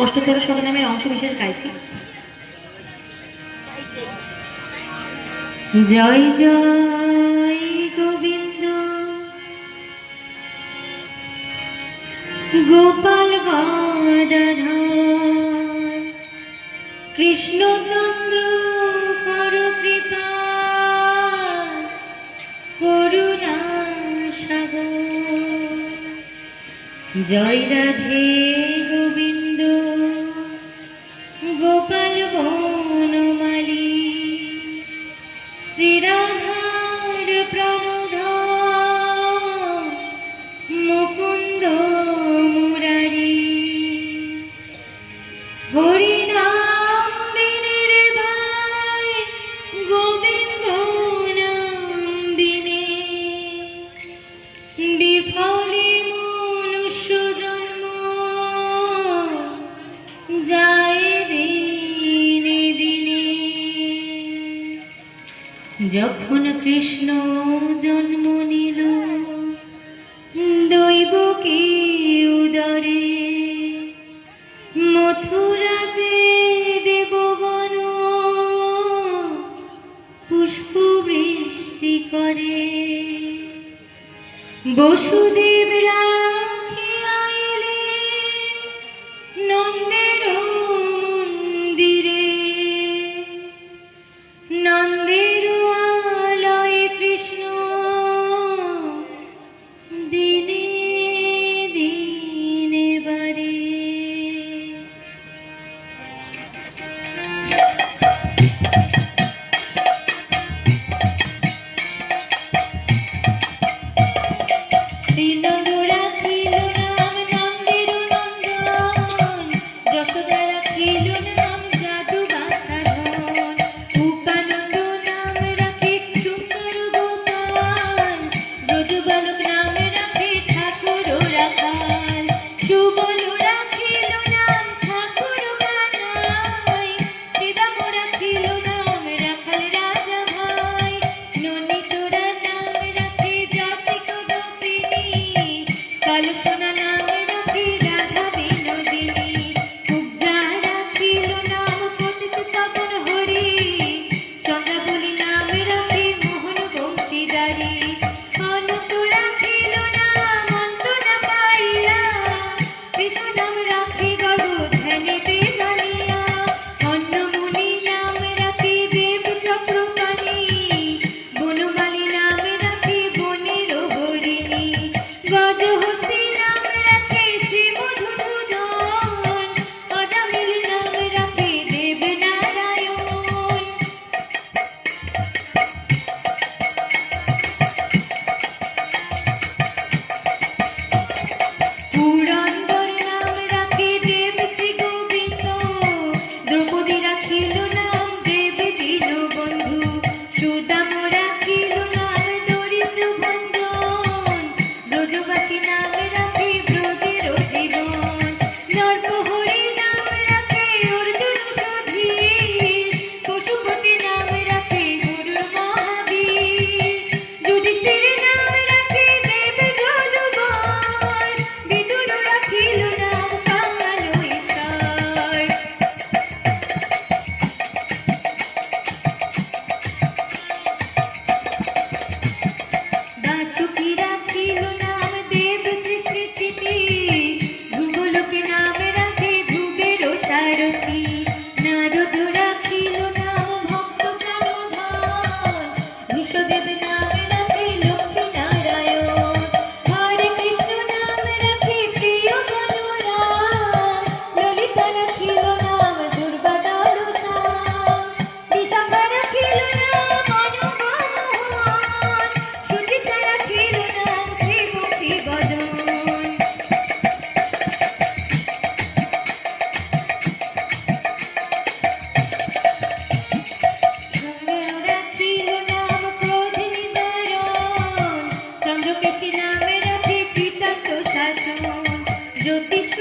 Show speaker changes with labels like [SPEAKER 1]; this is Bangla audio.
[SPEAKER 1] অষ্টতর শতনামের অংশ বিশেষ গাইছি। জয় জয় গোবিন্দ গোপাল গদাধর কৃষ্ণচন্দ্র কর কৃপা করুণা সাগর। জয় রাধে গোবিন্দ গোপাল বনমালী শ্রীরাধার প্রণোধন মুকুন্দ মুরারি। হরিনাম বিনে ভাই গোবিন্দ নাম বিনে বিফলে মনুষ্য জন্ম যায় দিনে দিনে। যখন কৃষ্ণ জন্ম নিল দৈবকী উদরে মথুরাতে দেবগণ পুষ্প বৃষ্টি করে। বসুদেব রাখিয়া এলেন নন্দের মন্দিরে। নন্দের আলয়ে কৃষ্ণ দিনে দিনে বাড়ে। শ্রীনন্দ রাখিল নাম নন্দের নন্দন, যশোদা রাখিল নাম যাদু বাসাধন। উপানন্দ নাম রাখে সুন্দর গোপাল, ব্রজবালক নাম রাখে ঠাকুর রাখাল। সুবল রাখিল নাম ঠাকুর কানাই, শ্রীরাম রাখিল নাম রাখাল রাজা ভাই। নন্দিতরা নাম রাখে জাতিক গোপিনী, কালসোনা নাম রাখে রাধা বিনোদিনী। কুব্রা রাখিল নাম পতিত পাবন হরি, চন্দ্রাবলী নাম রাখে মোহন বংশীদারি। অনন্ত রাখিল নাম অন্তরা পাইয়া, কৃষ্ণ নাম রাখে গর্ব ধ্যানেতে জানিয়া। অন্নমুনি নাম রাখে দেব চক্রপাণি, বনমালী নাম রাখে বনের হরিণী। গজহস্তি নাম রাখে শ্রী মধুসূদন, অজামিল নাম রাখে দেব নারায়ণ। পুরন্দর নাম রাখে দেব শ্রী গোবিন্দ, দ্রৌপদী রাখিল নাম দেব দীনবন্ধু। সুদাম রাখিল নাম দরিদ্র ভঞ্জন, ব্রজবাসী নাম রাখে ব্রজের জীবন। নরপহরী নাম রাখে অর্জুন সুধীর, পশুপতি নাম রাখে গুরুর মহাবীর। যুধিষ্ঠির নাম রাখে দেব জলবর, বিদুর রাখিল নাম কাঙাল ঈশ্বর। বাসুকী রাখিল নাম দেব সৃষ্টিস্থিতি, ধ্রুবলোকে নাম রাখে ধ্রুবের সারথি। নারদ রাখিল নাম ভক্ত প্রাণধন, বিশ্বদেব নাম রাখে লক্ষ্মী নারায়ণ। হরে কৃষ্ণ নাম রাখে প্রিয় বলরাম, ললিতা রাখিল নাম দুর্গা দরতা। বিশাখা রাখিল নাম অনুপমোহন, সুচিত্রা রাখিল নাম শ্রীমতী বদন। গঙ্গা রাখিল নাম ক্রোধ নিবারণ, চন্দ্রকেশী নাম রাখে কৃতান্ত শাসন। জ্যোতিষ